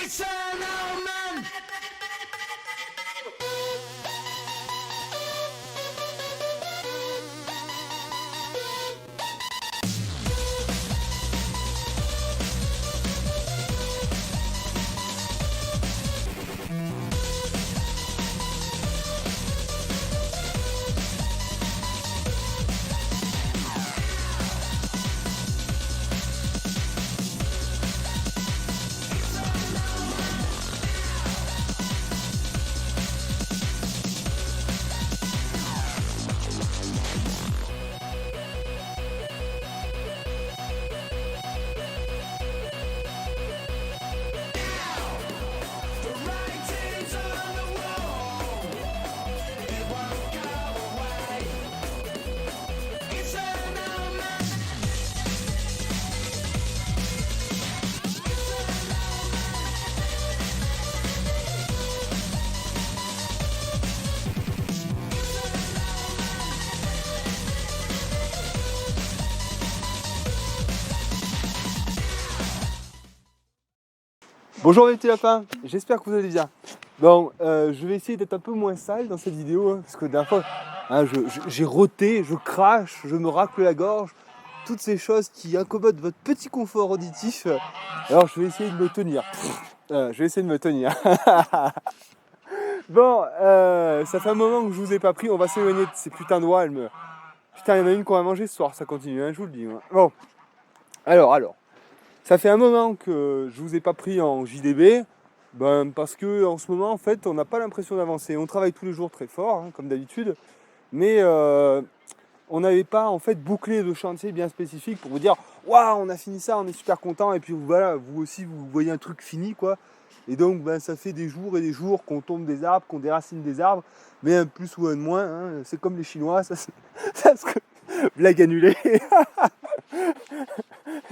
It's an omen. Bonjour les petits lapins, j'espère que vous allez bien. Bon, je vais essayer d'être un peu moins sale dans cette vidéo, parce que la dernière fois, j'ai roté, je crache, je me racle la gorge, toutes ces choses qui incommodent votre petit confort auditif. Alors je vais essayer de me tenir. Bon, ça fait un moment que je vous ai pas pris, on va s'éloigner de ces putains de doigts. Putain, il y en a une qu'on va manger ce soir, ça continue, hein, je vous le dis. Hein. Bon, alors. Ça fait un moment que je vous ai pas pris en JDB, parce que en ce moment en fait on n'a pas l'impression d'avancer. On travaille tous les jours très fort, hein, comme d'habitude, mais on n'avait pas en fait bouclé de chantier bien spécifique pour vous dire waouh on a fini ça, on est super content et puis voilà, vous aussi vous voyez un truc fini quoi. Et donc ça fait des jours et des jours qu'on tombe des arbres, qu'on déracine des arbres, mais un plus ou un de moins, hein, c'est comme les Chinois, blague annulée.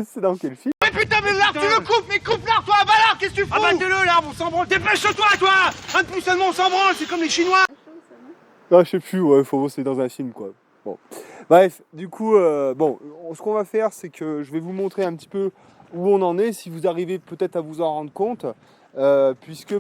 C'est dans quel film? Mais putain, mais l'arbre, tu le coupes, mais coupe l'arbre, toi, balard, qu'est-ce que tu fous? Abattez-le, l'arbre, on s'en branle, dépêche-toi, toi! Un de plus seulement, on s'en branle, c'est comme les Chinois! Ah, je sais plus, ouais, c'est dans un film, quoi. Bon. Bref, du coup, ce qu'on va faire, c'est que je vais vous montrer un petit peu où on en est, si vous arrivez peut-être à vous en rendre compte, puisque,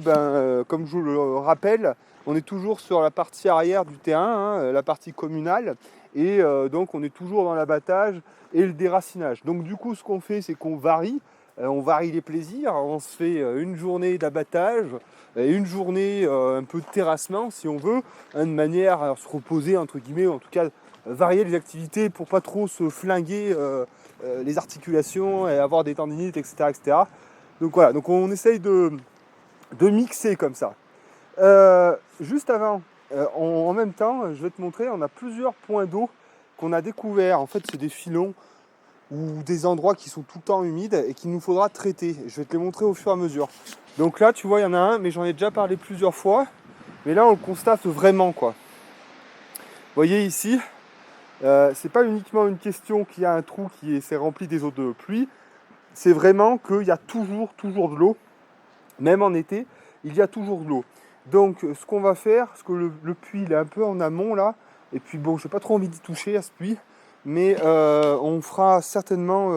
comme je vous le rappelle, on est toujours sur la partie arrière du terrain, hein, la partie communale, et donc on est toujours dans l'abattage et le déracinage. Donc du coup, ce qu'on fait, c'est qu'on varie les plaisirs, on se fait une journée d'abattage, une journée un peu de terrassement, si on veut, hein, de manière à se reposer, entre guillemets, ou en tout cas varier les activités pour pas trop se flinguer les articulations et avoir des tendinites, etc. etc. Donc voilà, donc on essaye de mixer comme ça. Juste avant, en même temps, je vais te montrer, on a plusieurs points d'eau qu'on a découverts. En fait, c'est des filons ou des endroits qui sont tout le temps humides et qu'il nous faudra traiter. Je vais te les montrer au fur et à mesure. Donc là, tu vois, il y en a un, mais j'en ai déjà parlé plusieurs fois. Mais là, on le constate vraiment, quoi. Vous voyez ici, c'est pas uniquement une question qu'il y a un trou qui s'est rempli des eaux de pluie. C'est vraiment qu'il y a toujours de l'eau. Même en été, il y a toujours de l'eau. Donc, ce qu'on va faire, parce que le puits, il est un peu en amont, là. Et puis, bon, j'ai pas trop envie d'y toucher à ce puits. Mais on fera certainement...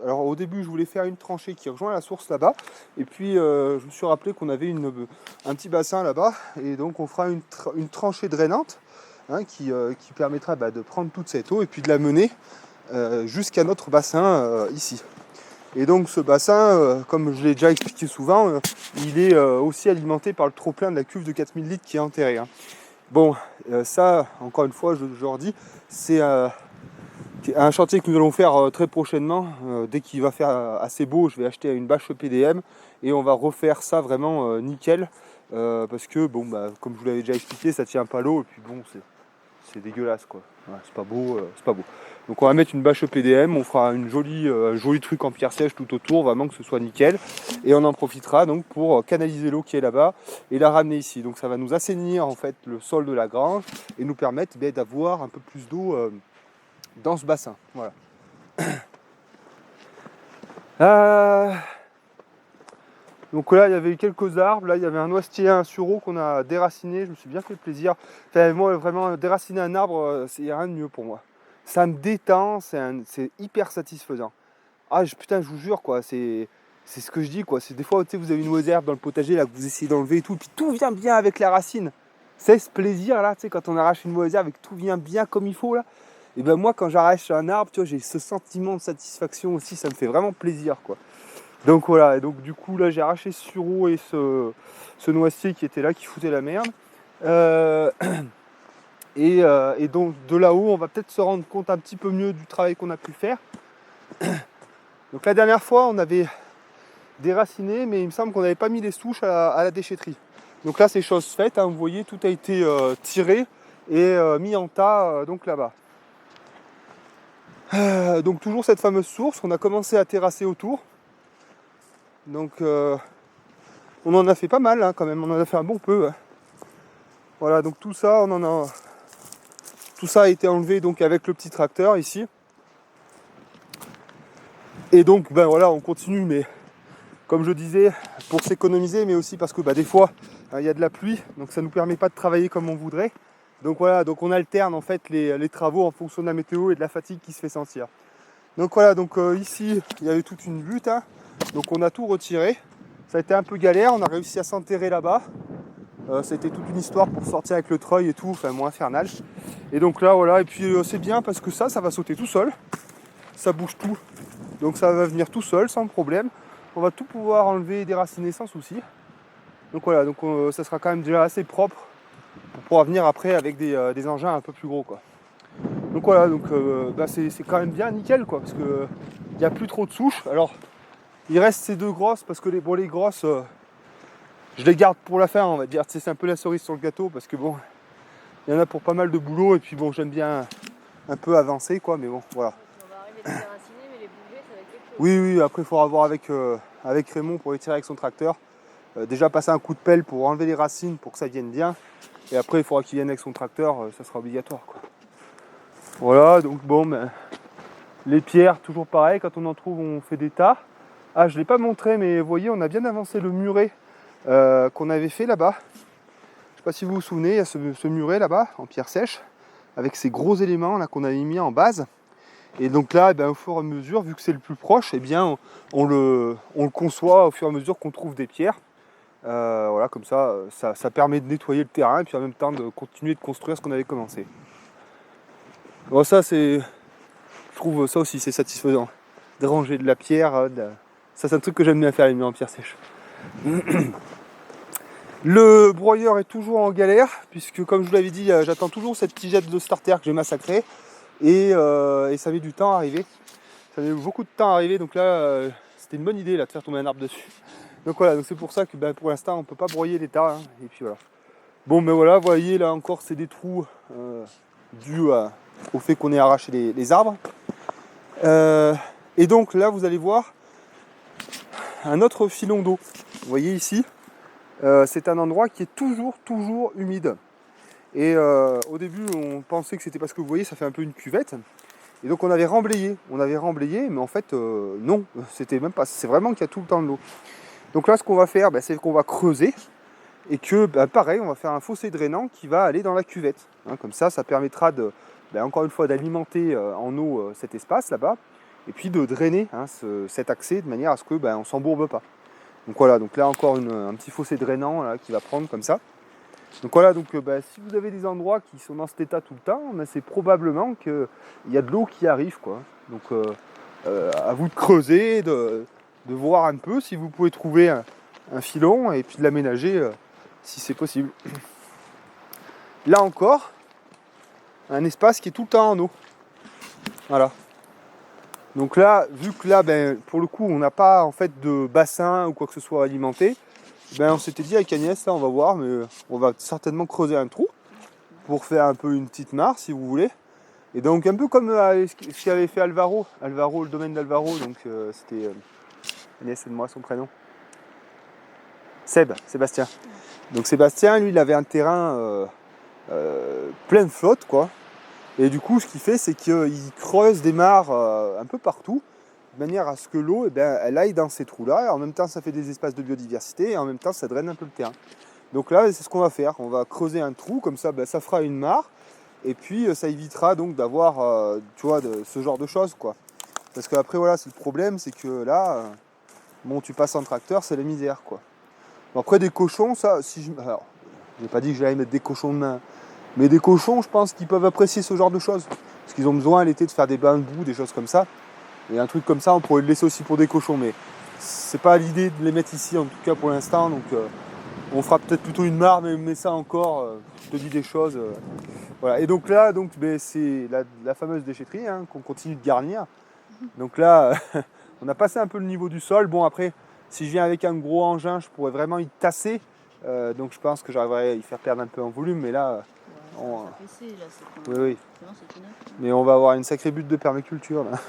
alors au début je voulais faire une tranchée qui rejoint la source là-bas. Et puis je me suis rappelé qu'on avait un petit bassin là-bas. Et donc on fera une tranchée drainante, hein, qui permettra de prendre toute cette eau et puis de la mener jusqu'à notre bassin ici. Et donc ce bassin, comme je l'ai déjà expliqué souvent, il est aussi alimenté par le trop-plein de la cuve de 4000 litres qui est enterrée. Hein. Bon, ça, encore une fois, je le redis, c'est... un chantier que nous allons faire très prochainement. Dès qu'il va faire assez beau, je vais acheter une bâche PDM et on va refaire ça vraiment nickel. Parce que, comme je vous l'avais déjà expliqué, ça tient pas l'eau et puis bon, c'est dégueulasse quoi. Ouais, c'est pas beau, c'est pas beau. Donc on va mettre une bâche PDM, on fera un joli truc en pierre sèche tout autour, vraiment que ce soit nickel. Et on en profitera donc pour canaliser l'eau qui est là-bas et la ramener ici. Donc ça va nous assainir en fait le sol de la grange et nous permettre d'avoir un peu plus d'eau dans ce bassin, voilà. Donc là, il y avait eu quelques arbres. Là, il y avait un noisetier, un sureau qu'on a déraciné. Je me suis bien fait plaisir. Enfin, moi, vraiment, déraciner un arbre, c'est rien de mieux pour moi. Ça me détend, c'est hyper satisfaisant. Ah, putain, je vous jure, quoi, c'est c'est ce que je dis quoi. C'est des fois, tu sais, vous avez une mauvaise herbe dans le potager là que vous essayez d'enlever et tout, puis tout vient bien avec la racine. C'est ce plaisir là, tu sais, quand on arrache une mauvaise herbe et que tout vient bien comme il faut là. Et ben moi, quand j'arrache un arbre, tu vois, j'ai ce sentiment de satisfaction aussi, ça me fait vraiment plaisir quoi. Donc voilà, et donc du coup là, j'ai arraché ce sureau et ce noisetier qui était là, qui foutait la merde. Et donc de là-haut, on va peut-être se rendre compte un petit peu mieux du travail qu'on a pu faire. Donc la dernière fois, on avait déraciné, mais il me semble qu'on n'avait pas mis les souches à la déchetterie. Donc là, c'est chose faite, hein, vous voyez, tout a été tiré et mis en tas donc là-bas. Donc toujours cette fameuse source, on a commencé à terrasser autour. Donc on en a fait pas mal hein, quand même, on en a fait un bon peu. Hein. Voilà, donc tout ça, tout ça a été enlevé donc avec le petit tracteur ici. Et donc ben voilà, on continue, mais comme je disais, pour s'économiser, mais aussi parce que des fois il y a de la pluie, donc ça ne nous permet pas de travailler comme on voudrait. Donc voilà, donc on alterne en fait les travaux en fonction de la météo et de la fatigue qui se fait sentir. Donc voilà, donc ici il y avait toute une butte, hein, donc on a tout retiré. Ça a été un peu galère, on a réussi à s'enterrer là-bas. C'était toute une histoire pour sortir avec le treuil et tout, enfin moins infernal. Et donc là voilà, et puis c'est bien parce que ça va sauter tout seul, ça bouge tout, donc ça va venir tout seul sans problème. On va tout pouvoir enlever et déraciner sans souci. Donc voilà, donc ça sera quand même déjà assez propre pour pouvoir venir après avec des engins un peu plus gros quoi. Donc voilà, donc c'est quand même bien nickel quoi, parce que il n'y a plus trop de souches. Alors il reste ces deux grosses parce que les grosses je les garde pour la fin, on va dire. C'est un peu la cerise sur le gâteau parce que bon, il y en a pour pas mal de boulot et puis bon, j'aime bien un peu avancer quoi, mais bon, voilà. On va arriver à les déraciner, mais les bouger, ça va être quelque chose. Oui, après il faudra voir avec Raymond pour les tirer avec son tracteur. Déjà passer un coup de pelle pour enlever les racines pour que ça vienne bien. Et après il faudra qu'il vienne avec son tracteur, ça sera obligatoire quoi. Voilà, donc bon, les pierres, toujours pareil, quand on en trouve on fait des tas. Ah, je ne l'ai pas montré, mais vous voyez, on a bien avancé le muret qu'on avait fait là-bas. Je ne sais pas si vous vous souvenez, il y a ce muret là-bas, en pierre sèche, avec ces gros éléments là qu'on avait mis en base. Et donc là, au fur et à mesure, vu que c'est le plus proche, on le conçoit au fur et à mesure qu'on trouve des pierres. Voilà, comme ça permet de nettoyer le terrain et puis en même temps de continuer de construire ce qu'on avait commencé. Bon, ça je trouve ça aussi c'est satisfaisant. De ranger de la pierre, ça c'est un truc que j'aime bien faire, les murs en pierre sèche. Le broyeur est toujours en galère, puisque comme je vous l'avais dit, j'attends toujours cette tigette de starter que j'ai massacrée. Et ça met du temps à arriver. Ça met beaucoup de temps à arriver, donc là c'était une bonne idée là, de faire tomber un arbre dessus. Donc voilà, donc c'est pour ça que pour l'instant on ne peut pas broyer les tas. Hein, et puis voilà. Bon voilà, vous voyez là encore c'est des trous dus au fait qu'on ait arraché les arbres. Et donc là vous allez voir un autre filon d'eau. Vous voyez ici, c'est un endroit qui est toujours humide. Et au début on pensait que c'était parce que vous voyez ça fait un peu une cuvette. Et donc on avait remblayé, mais en fait non, c'était même pas, c'est vraiment qu'il y a tout le temps de l'eau. Donc là ce qu'on va faire, c'est qu'on va creuser et que pareil on va faire un fossé drainant qui va aller dans la cuvette. Hein, comme ça permettra de, encore une fois d'alimenter en eau cet espace là-bas et puis de drainer cet accès de manière à ce que on s'embourbe pas. Donc voilà, donc là encore un petit fossé drainant là, qui va prendre comme ça. Donc voilà, donc si vous avez des endroits qui sont dans cet état tout le temps, c'est probablement qu'il y a de l'eau qui arrive quoi. Donc à vous de creuser, de voir un peu si vous pouvez trouver un filon et puis de l'aménager si c'est possible. Là encore, un espace qui est tout le temps en eau. Voilà. Donc là, vu que là, pour le coup, on n'a pas en fait de bassin ou quoi que ce soit alimenté, on s'était dit avec Agnès, là on va voir, mais on va certainement creuser un trou pour faire un peu une petite mare si vous voulez. Et donc un peu comme ce qu'avait fait Alvaro, le domaine d'Alvaro, donc c'était Agnès, c'est de moi son prénom. Sébastien. Donc Sébastien, lui, il avait un terrain plein de flotte, quoi. Et du coup, ce qu'il fait, c'est qu'il creuse des mares un peu partout, de manière à ce que l'eau, elle aille dans ces trous-là. Et en même temps, ça fait des espaces de biodiversité, et en même temps, ça draine un peu le terrain. Donc là, c'est ce qu'on va faire. On va creuser un trou, comme ça, ça fera une mare. Et puis, ça évitera donc d'avoir, ce genre de choses, quoi. Parce qu'après, voilà, c'est le problème, c'est que là, bon, tu passes en tracteur, c'est la misère, quoi. Bon, après, des cochons, ça, alors, j'ai pas dit que j'allais mettre des cochons de main, mais des cochons, je pense qu'ils peuvent apprécier ce genre de choses. Parce qu'ils ont besoin à l'été de faire des bains de boue, des choses comme ça. Et un truc comme ça, on pourrait le laisser aussi pour des cochons, mais c'est pas l'idée de les mettre ici, en tout cas pour l'instant, donc on fera peut-être plutôt une mare, mais ça encore, je te dis des choses. Voilà. Et donc là, c'est la fameuse déchetterie qu'on continue de garnir. Donc là, on a passé un peu le niveau du sol. Bon, après, si je viens avec un gros engin, je pourrais vraiment y tasser. Donc je pense que j'arriverai à y faire perdre un peu en volume, mais là, oui. Mais on va avoir une sacrée butte de permaculture là.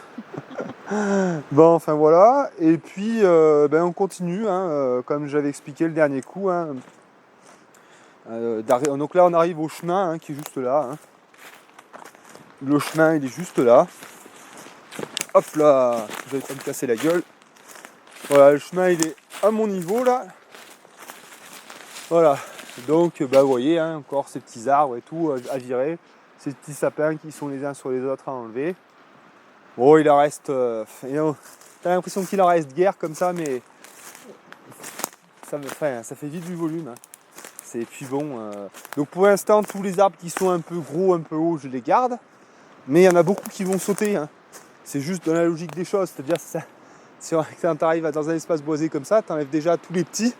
Bon, enfin voilà. Et puis, on continue, comme j'avais expliqué le dernier coup. Donc là, on arrive au chemin qui est juste là. Le chemin, il est juste là. Hop là, je vais pas me casser la gueule. Voilà, le chemin, il est à mon niveau là. Voilà. Donc, vous voyez, encore ces petits arbres et tout à virer. Ces petits sapins qui sont les uns sur les autres à enlever. Bon, il en reste... t'as l'impression qu'il en reste guère comme ça, mais ça fait vite du volume. Et puis bon, donc pour l'instant, tous les arbres qui sont un peu gros, un peu hauts, je les garde. Mais il y en a beaucoup qui vont sauter. C'est juste dans la logique des choses. C'est-à-dire, si quand tu arrives dans un espace boisé comme ça, tu enlèves déjà tous les petits.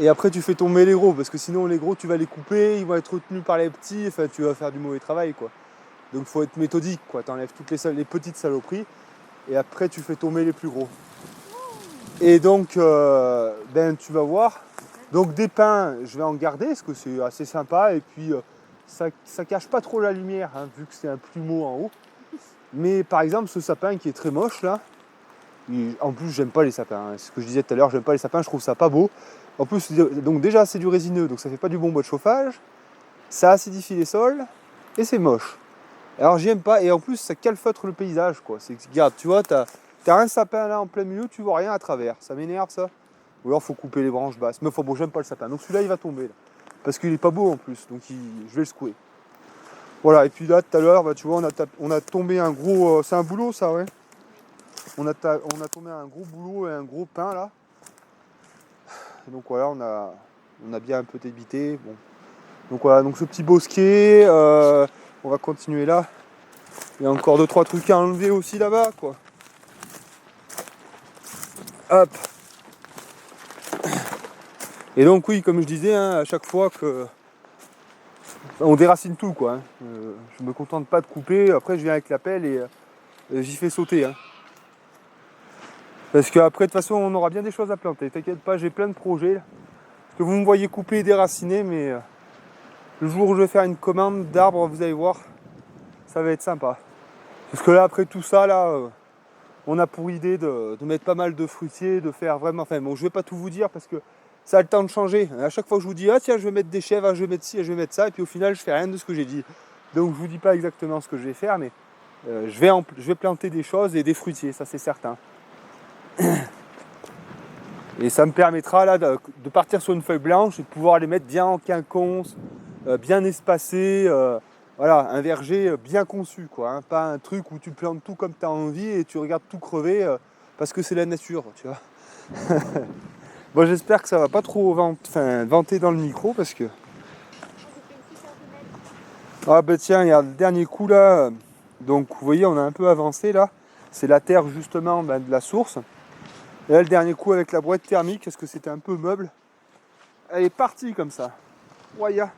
Et après, tu fais tomber les gros. Parce que sinon, les gros, tu vas les couper, ils vont être retenus par les petits. Enfin, tu vas faire du mauvais travail, quoi. Donc, il faut être méthodique, quoi. Tu enlèves toutes les petites saloperies. Et après, tu fais tomber les plus gros. Et donc, tu vas voir. Donc, des pins, je vais en garder, parce que c'est assez sympa. Et puis, ça cache pas trop la lumière, vu que c'est un plumeau en haut. Mais par exemple, ce sapin qui est très moche, là, en plus, j'aime pas les sapins. C'est ce que je disais tout à l'heure, j'aime pas les sapins, je trouve ça pas beau. En plus, donc déjà, c'est du résineux, donc ça fait pas du bon bois de chauffage. Ça acidifie les sols, et c'est moche. Alors, j'aime pas, et en plus, ça calfeutre le paysage, quoi. Regarde, tu vois, t'as un sapin là en plein milieu, tu vois rien à travers. Ça m'énerve, ça. Ou alors, faut couper les branches basses. Mais bon, j'aime pas le sapin. Donc celui-là, il va tomber, là. Parce qu'il est pas beau, en plus. Donc, je vais le secouer. Voilà, et puis là, tout à l'heure, tu vois, on a tombé un gros... c'est un boulot, ça, ouais. On a tombé un gros boulot et un gros pin, là. Donc voilà, on a bien un peu débité. Bon. Donc voilà, donc ce petit bosquet, on va continuer là. Il y a encore 2-3 trucs à enlever aussi là-bas, quoi. Hop. Et donc oui, comme je disais, à chaque fois que... on déracine tout, quoi. Je me contente pas de couper, après je viens avec la pelle et j'y fais sauter. Parce qu'après, de toute façon, on aura bien des choses à planter. T'inquiète pas, j'ai plein de projets. Parce que vous me voyez couper et déraciner, mais le jour où je vais faire une commande d'arbres, vous allez voir, ça va être sympa. Parce que là, après tout ça, là, on a pour idée de mettre pas mal de fruitiers, de faire vraiment... Enfin bon, je vais pas tout vous dire parce que ça a le temps de changer. À chaque fois que je vous dis, ah tiens, je vais mettre des chèvres, je vais mettre ci, je vais mettre ça, et puis au final, je fais rien de ce que j'ai dit. Donc je vous dis pas exactement ce que je vais faire, mais je vais planter des choses et des fruitiers, ça c'est certain. Et ça me permettra là de partir sur une feuille blanche et de pouvoir les mettre bien en quinconce, bien espacés, voilà, un verger bien conçu, quoi, pas un truc où tu plantes tout comme tu as envie et tu regardes tout crever parce que c'est la nature, tu vois. Bon, j'espère que ça va pas trop vanter dans le micro parce que... Ah bah tiens, il y a le dernier coup là, donc vous voyez, on a un peu avancé là, c'est la terre justement de la source. Et là, le dernier coup avec la brouette thermique, parce que c'était un peu meuble, elle est partie comme ça. Ouaya.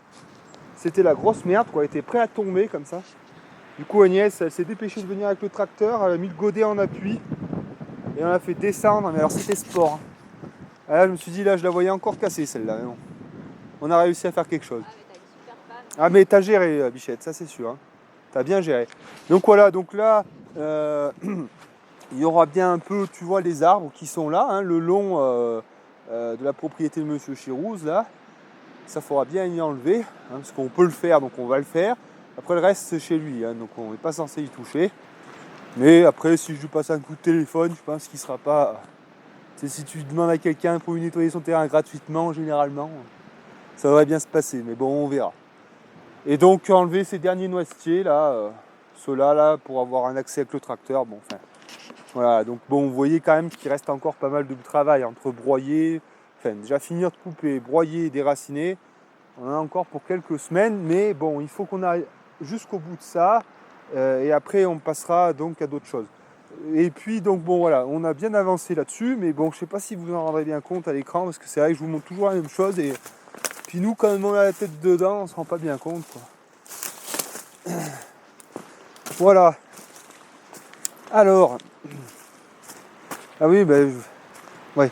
C'était la grosse merde, quoi. Elle était prête à tomber comme ça. Du coup, Agnès, elle s'est dépêchée de venir avec le tracteur. Elle a mis le godet en appui. Et on l'a fait descendre. Mais alors, c'était sport. Et là, je me suis dit, là, je la voyais encore cassée, celle-là. Mais bon. On a réussi à faire quelque chose. Ah, mais t'as géré, Bichette, ça c'est sûr. T'as bien géré. Donc voilà, donc là... il y aura bien un peu, tu vois, les arbres qui sont là, le long de la propriété de Monsieur Chirouz, là. Ça faudra bien y enlever, parce qu'on peut le faire, donc on va le faire. Après, le reste, c'est chez lui, donc on n'est pas censé y toucher. Mais après, si je lui passe un coup de téléphone, je pense qu'il ne sera pas... si tu demandes à quelqu'un pour lui nettoyer son terrain gratuitement, généralement, ça devrait bien se passer, mais bon, on verra. Et donc, enlever ces derniers noisetiers, là, ceux-là, là, pour avoir un accès avec le tracteur, bon, enfin... Voilà, donc bon, vous voyez quand même qu'il reste encore pas mal de travail entre broyer, enfin déjà finir de couper, broyer, déraciner. On en a encore pour quelques semaines, mais bon, il faut qu'on aille jusqu'au bout de ça, et après on passera donc à d'autres choses. Et puis donc bon voilà, on a bien avancé là-dessus, mais bon, je sais pas si vous en rendrez bien compte à l'écran, parce que c'est vrai que je vous montre toujours la même chose, et puis nous, quand on a la tête dedans, on se rend pas bien compte, quoi. Voilà. Alors, ah oui, ben, ouais.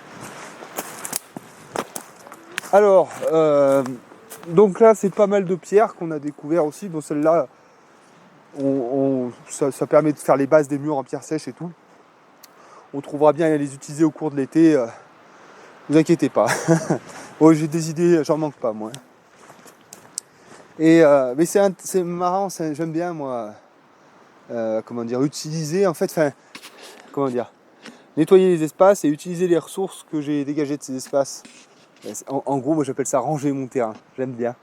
Alors, donc là, c'est pas mal de pierres qu'on a découvert aussi. Bon, celle-là, ça permet de faire les bases des murs en pierre sèche et tout. On trouvera bien à les utiliser au cours de l'été. Vous inquiétez pas. Bon, j'ai des idées, j'en manque pas, moi. Et, mais c'est marrant, j'aime bien, moi, comment dire, utiliser, en fait, enfin, comment dire, nettoyer les espaces et utiliser les ressources que j'ai dégagées de ces espaces. En gros, moi j'appelle ça ranger mon terrain, j'aime bien.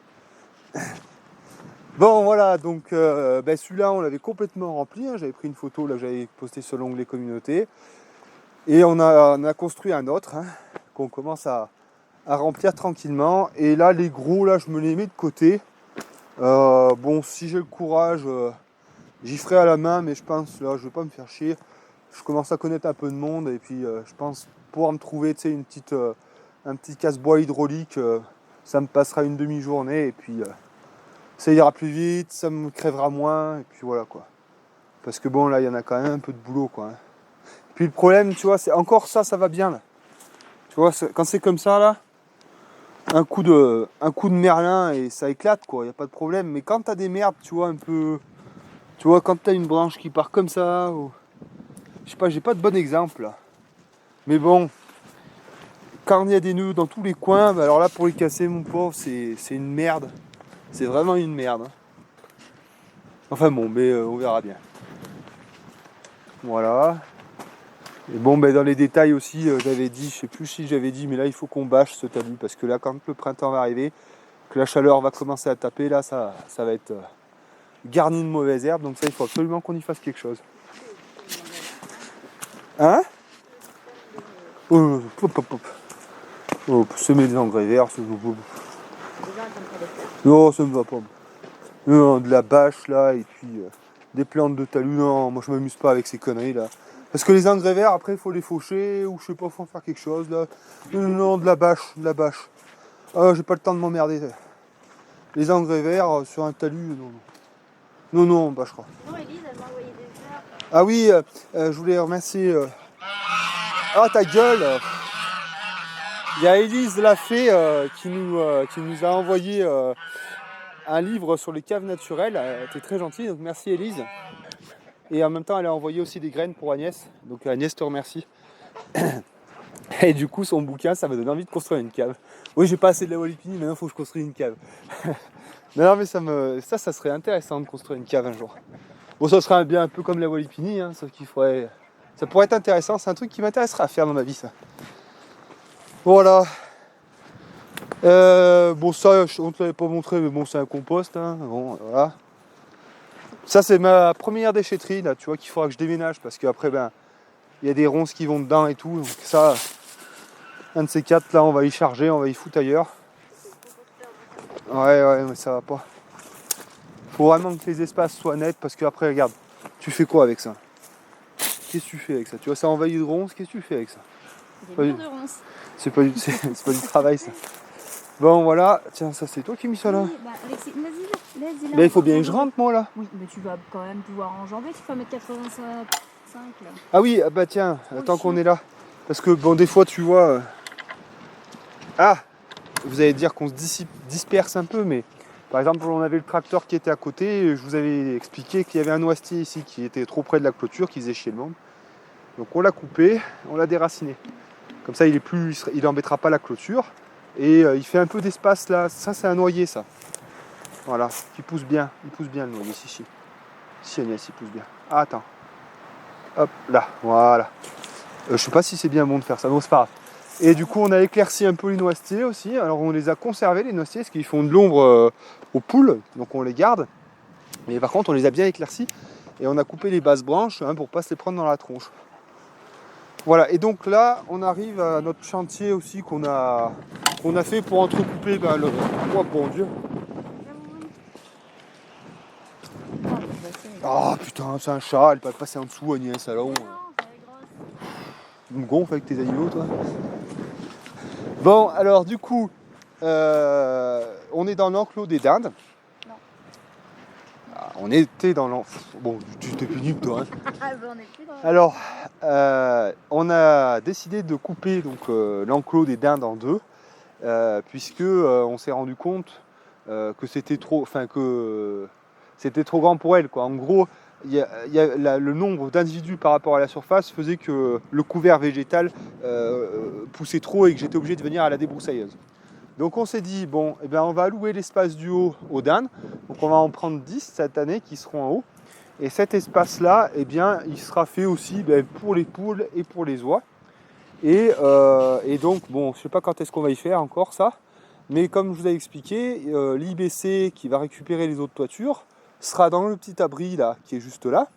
Bon voilà, donc celui-là on l'avait complètement rempli, hein. J'avais pris une photo, là j'avais posté sur l'onglet communauté. Et on a construit un autre, hein, qu'on commence à remplir tranquillement. Et là les gros, là je me les mets de côté. Bon, si j'ai le courage, j'y ferai à la main, mais je pense là je vais pas me faire chier. Je commence à connaître un peu de monde et puis je pense pouvoir me trouver, tu sais, un petit casse-bois hydraulique, ça me passera une demi-journée et puis ça ira plus vite, ça me crèvera moins et puis voilà quoi. Parce que bon là il y en a quand même un peu de boulot quoi. Puis le problème, tu vois, c'est encore ça va bien là. Tu vois, quand c'est comme ça là, un coup de merlin et ça éclate quoi, il n'y a pas de problème. Mais quand t'as des merdes, tu vois, un peu, tu vois, quand t'as une branche qui part comme ça, ou... je sais pas, j'ai pas de bon exemple là. Mais bon, quand il y a des nœuds dans tous les coins, bah alors là pour les casser mon pauvre, c'est une merde. C'est vraiment une merde. Hein. Enfin bon, mais on verra bien. Voilà. Et bon, ben dans les détails aussi, j'avais dit, je sais plus si j'avais dit, mais là il faut qu'on bâche ce talus parce que là quand le printemps va arriver, que la chaleur va commencer à taper, là ça va être garni de mauvaises herbes, donc ça il faut absolument qu'on y fasse quelque chose. Hein? Oh, semer des engrais verts, non, ça me va pas. Non, de la bâche là, et puis des plantes de talus, non, moi je m'amuse pas avec ces conneries là. Parce que les engrais verts, après il faut les faucher, ou je sais pas, faut en faire quelque chose là. Non, de la bâche, Ah, j'ai pas le temps de m'emmerder. Les engrais verts sur un talus, non, on bâchera. Non, Elise, elle m'a envoyé des fleurs. Ah oui, je voulais remercier... Ah, ta gueule! Il y a Elise Lafay qui nous a envoyé un livre sur les caves naturelles. T'es très gentille, donc merci Elise. Et en même temps, elle a envoyé aussi des graines pour Agnès. Donc Agnès te remercie. Et du coup, son bouquin, ça m'a donné envie de construire une cave. Oui, j'ai pas assez de la Wallipini, maintenant il faut que je construise une cave. Non, mais ça serait intéressant de construire une cave un jour. Bon, ça serait bien un peu comme la Wallipini, hein, sauf qu'il faudrait... Ça pourrait être intéressant, c'est un truc qui m'intéresserait à faire dans ma vie, ça. Voilà. Bon, ça, on ne te l'avait pas montré, mais bon, c'est un compost. Hein. Bon, voilà. Ça, c'est ma première déchetterie, là, tu vois, qu'il faudra que je déménage, parce qu'après, ben, il y a des ronces qui vont dedans et tout. Donc ça, un de ces quatre, là, on va y charger, on va y foutre ailleurs. Ouais, mais ça va pas. Faut vraiment que les espaces soient nets, parce qu'après, regarde, tu fais quoi avec ça? Qu'est-ce que tu fais avec ça? Tu vois, ça envahit de ronces, qu'est-ce que tu fais avec ça? Des murs de ronces. C'est pas du travail, ça. Bon, voilà. Tiens, ça, c'est toi qui as mis ça là? Oui, bah, Alexis, vas-y, là. Mais il faut bien que je rentre, moi, là. Oui, mais tu vas quand même pouvoir enjamber, tu vas mettre 85 là. Ah oui, bah tiens, tant qu'on est là. Parce que, bon, des fois, tu vois... Ah! Vous allez dire qu'on se disperse un peu, mais... Par exemple, on avait le tracteur qui était à côté, je vous avais expliqué qu'il y avait un noisetier ici qui était trop près de la clôture, qui faisait chier le monde. Donc on l'a coupé, on l'a déraciné. Comme ça, il embêtera pas la clôture. Et il fait un peu d'espace là. Ça, c'est un noyer, ça. Voilà, qui pousse bien. Il pousse bien le noyer, ici. Si, Agnès, il pousse bien. Ah, attends. Hop, là, voilà. Je sais pas si c'est bien bon de faire ça, non, c'est pas grave. Et du coup, on a éclairci un peu les noisetiers aussi. Alors, on les a conservés, les noisetiers, parce qu'ils font de l'ombre aux poules. Donc, on les garde. Mais par contre, on les a bien éclaircis. Et on a coupé les basses branches hein, pour pas se les prendre dans la tronche. Voilà, et donc là, on arrive à notre chantier aussi qu'on a fait pour entrecouper le... Oh bon Dieu. Ah putain, c'est un chat, elle peut passer en dessous, Agnès, alors. Tu me gonfles avec tes animaux, toi. Bon, alors du coup, on est dans l'enclos des dindes. Non. Ah, on était dans l'enclos... Bon, tu t'es pénible, toi. Hein. On est plus dans... Alors, on a décidé de couper donc, l'enclos des dindes en deux, puisque on s'est rendu compte que c'était trop grand pour elles, quoi. En gros, le nombre d'individus par rapport à la surface faisait que le couvert végétal poussait trop et que j'étais obligé de venir à la débroussailleuse. Donc on s'est dit, bon, eh ben, on va allouer l'espace du haut aux dindes. Donc on va en prendre 10 cette année qui seront en haut. Et cet espace-là, eh bien, il sera fait aussi pour les poules et pour les oies. Et donc, bon, je ne sais pas quand est-ce qu'on va y faire encore ça. Mais comme je vous ai expliqué, l'IBC qui va récupérer les autres toitures sera dans le petit abri là, qui est juste là.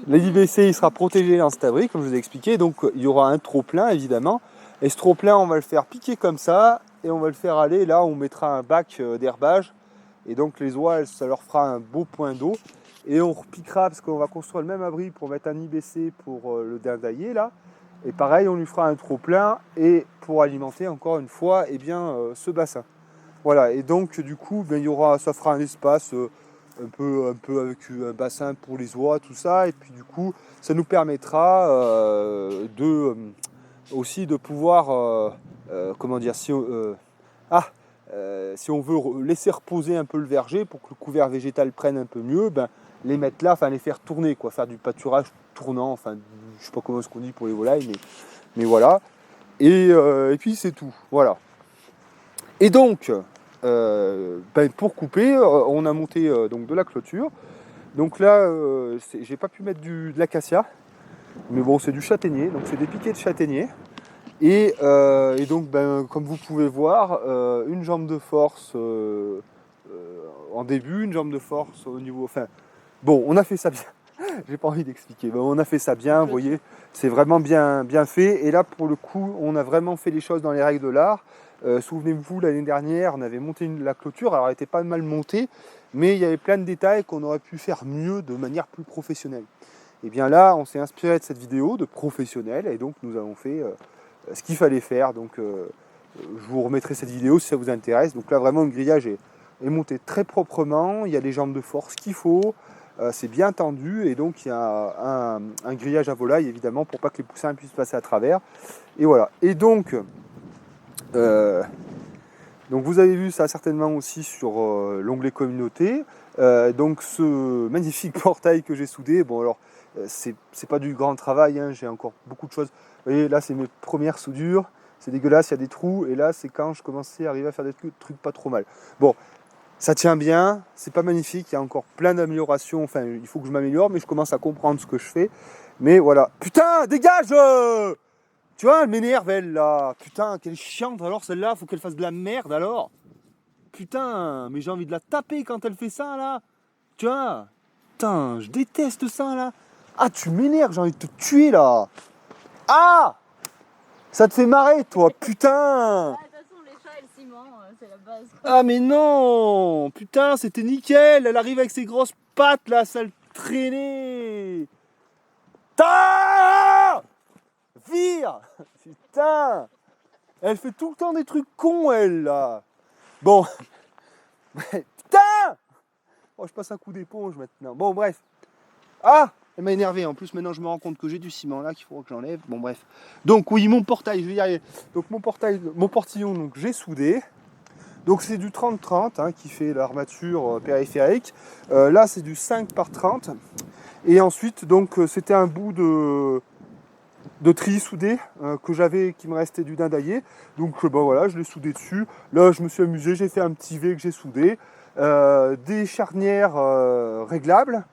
L'IBC il sera protégé dans cet abri, comme je vous ai expliqué. Donc il y aura un trop-plein évidemment. Et ce trop-plein, on va le faire piquer comme ça. Et on va le faire aller là où on mettra un bac d'herbage. Et donc les oies, ça leur fera un beau point d'eau. Et on repiquera, parce qu'on va construire le même abri pour mettre un IBC pour le dindailler là. Et pareil, on lui fera un trop-plein et pour alimenter encore une fois ce bassin. Voilà, et donc du coup, ça fera un espace un peu avec un bassin pour les oies, tout ça. Et puis du coup, ça nous permettra aussi de pouvoir, si on veut laisser reposer un peu le verger pour que le couvert végétal prenne un peu mieux, les mettre là, les faire tourner, quoi, faire du pâturage tournant, je sais pas comment est-ce qu'on dit pour les volailles, mais voilà. Et puis c'est tout, voilà. Et donc, pour couper, on a monté donc de la clôture. Donc là, j'ai pas pu mettre de l'acacia, mais bon, c'est du châtaignier, donc c'est des piquets de châtaignier. Et donc, comme vous pouvez voir, une jambe de force en début, une jambe de force au niveau... Bon, on a fait ça bien. J'ai pas envie d'expliquer. Bon, on a fait ça bien, vous voyez. C'est vraiment bien fait. Et là, pour le coup, on a vraiment fait les choses dans les règles de l'art. Souvenez-vous, l'année dernière, on avait monté la clôture. Alors, elle était pas mal montée, mais il y avait plein de détails qu'on aurait pu faire mieux de manière plus professionnelle. Et bien là, on s'est inspiré de cette vidéo de professionnel. Et donc, nous avons fait ce qu'il fallait faire. Donc, je vous remettrai cette vidéo si ça vous intéresse. Donc là, vraiment, le grillage est monté très proprement. Il y a les jambes de force qu'il faut. C'est bien tendu et donc il y a un grillage à volaille évidemment pour pas que les poussins puissent passer à travers. Et voilà. Et donc vous avez vu ça certainement aussi sur l'onglet communauté. Donc ce magnifique portail que j'ai soudé, bon alors c'est pas du grand travail, hein, j'ai encore beaucoup de choses. Vous voyez là c'est mes premières soudures, c'est dégueulasse, il y a des trous et là c'est quand je commençais à arriver à faire des trucs pas trop mal. Bon. Ça tient bien, c'est pas magnifique, il y a encore plein d'améliorations, il faut que je m'améliore, mais je commence à comprendre ce que je fais. Mais voilà. Putain, dégage Tu vois, elle m'énerve, elle, là. Putain, quelle chiante, alors, celle-là, faut qu'elle fasse de la merde, alors. Putain, mais j'ai envie de la taper quand elle fait ça, là. Tu vois. Putain, je déteste ça, là. Ah, tu m'énerves, j'ai envie de te tuer, là. Ah ça te fait marrer, toi, putain. C'est la base. Ah mais non. Putain, c'était nickel. Elle arrive avec ses grosses pattes là, sale traînée. Putain. Vire. Putain. Elle fait tout le temps des trucs cons, elle là. Bon. Putain. Oh, je passe un coup d'éponge maintenant. Bon, bref. Ah, elle m'a énervé. En plus, maintenant, je me rends compte que j'ai du ciment là qu'il faut que j'enlève. Bon, bref. Donc, oui, mon portail, je vais y arriver. Donc, mon portillon, donc j'ai soudé. Donc c'est du 30-30 hein, qui fait l'armature périphérique. Là c'est du 5 par 30. Et ensuite donc c'était un bout de treillis soudé que j'avais, qui me restait du dindailler. Donc voilà, je l'ai soudé dessus. Là je me suis amusé, j'ai fait un petit V que j'ai soudé. Des charnières réglables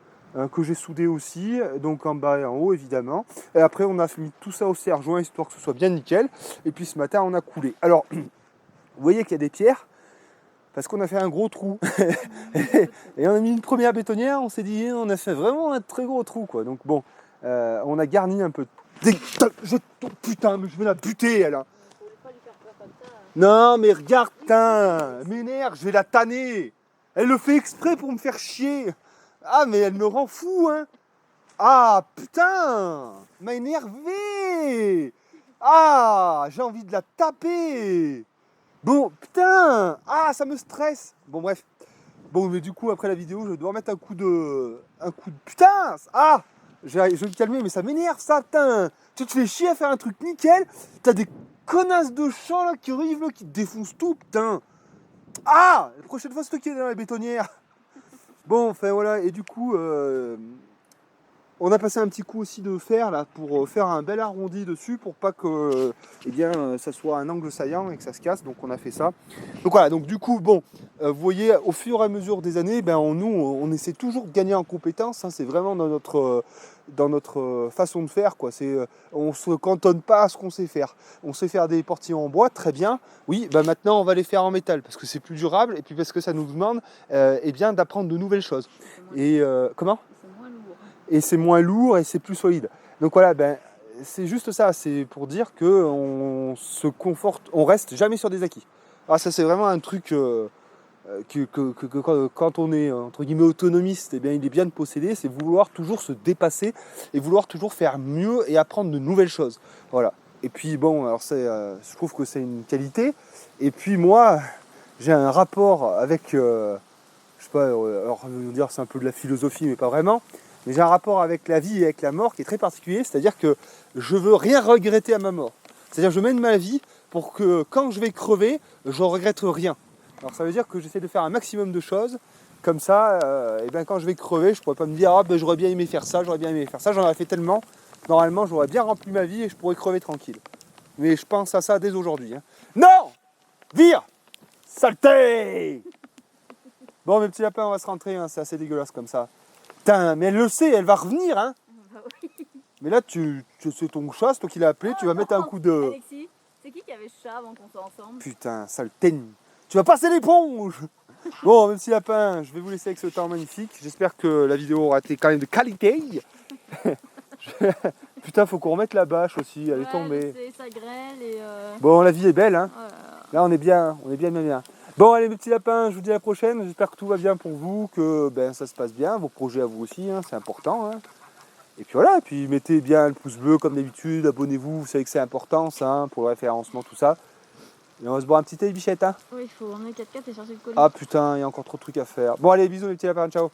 que j'ai soudées aussi, donc en bas et en haut évidemment. Et après on a mis tout ça au serre-joint histoire que ce soit bien nickel. Et puis ce matin on a coulé. Alors vous voyez qu'il y a des pierres. parce qu'on a fait un gros trou. Et on a mis une première bétonnière, on s'est dit, on a fait vraiment un très gros trou, quoi. Donc bon, on a garni un peu. Putain, mais je vais la buter, elle. Hein. Non, mais regarde, putain, m'énerve, je vais la tanner. Elle le fait exprès pour me faire chier. Ah, mais elle me rend fou, hein. Ah, putain, m'a énervé. Ah, j'ai envie de la taper. Bon, putain, ah, ça me stresse. Bon, bref. Bon, mais du coup, après la vidéo, je dois mettre un coup de... Putain, ah, je vais me calmer, mais ça m'énerve, ça, putain. Tu te fais chier à faire un truc nickel. T'as des connasses de champs, là, qui arrivent, là, qui te défoncent tout, putain. Ah, la prochaine fois, c'est toi qui es dans la bétonnière. Bon, enfin, voilà, et du coup... on a passé un petit coup aussi de fer là pour faire un bel arrondi dessus pour pas que ça soit un angle saillant et que ça se casse, donc on a fait ça. Donc voilà, donc du coup bon, vous voyez au fur et à mesure des années, on essaie toujours de gagner en compétences, hein, c'est vraiment dans notre façon de faire quoi. On se cantonne pas à ce qu'on sait faire. On sait faire des portillons en bois, très bien. Oui, maintenant on va les faire en métal parce que c'est plus durable et puis parce que ça nous demande d'apprendre de nouvelles choses. Et comment ? Et c'est moins lourd et c'est plus solide. Donc voilà, c'est juste ça, c'est pour dire qu'on se conforte, on reste jamais sur des acquis. Ah, ça c'est vraiment un truc que quand on est entre guillemets autonomiste, il est bien de posséder, c'est vouloir toujours se dépasser et vouloir toujours faire mieux et apprendre de nouvelles choses. Voilà. Et puis bon, alors je trouve que c'est une qualité. Et puis moi, j'ai un rapport avec, je sais pas, alors je veux dire c'est un peu de la philosophie, mais pas vraiment. Mais j'ai un rapport avec la vie et avec la mort qui est très particulier, c'est-à-dire que je veux rien regretter à ma mort. C'est-à-dire que je mène ma vie pour que quand je vais crever, je ne regrette rien. Alors ça veut dire que j'essaie de faire un maximum de choses, comme ça, quand je vais crever, je ne pourrais pas me dire « j'aurais bien aimé faire ça, j'en aurais fait tellement, normalement j'aurais bien rempli ma vie et je pourrais crever tranquille. » Mais je pense à ça dès aujourd'hui. Hein. Non ! Vire ! Saleté ! Bon mes petits lapins, on va se rentrer, hein, c'est assez dégueulasse comme ça. Putain, mais elle le sait, elle va revenir, hein. Bah oui. Mais là, c'est ton chat, c'est toi qui l'as appelé, tu vas mettre un coup de... Alexis, c'est qui avait ce chat avant qu'on soit ensemble? Putain, sale teigne. Tu vas passer l'éponge. Bon, mes petits lapins, je vais vous laisser avec ce temps magnifique. J'espère que la vidéo aura été quand même de qualité. Putain, faut qu'on remette la bâche aussi, elle est tombée. Ça grêle et... Bon, la vie est belle, hein. Oh là, on est bien. Bon, allez mes petits lapins, je vous dis à la prochaine. J'espère que tout va bien pour vous, que ça se passe bien, vos projets à vous aussi, hein, c'est important. Hein. Et puis voilà, et puis mettez bien le pouce bleu comme d'habitude, abonnez-vous, vous savez que c'est important ça, hein, pour le référencement, tout ça. Et on va se boire un petit thé, Bichette. Hein. oui, il faut emmener 4x4 et chercher le colis. Ah putain, il y a encore trop de trucs à faire. Bon allez, bisous les petits lapins, ciao.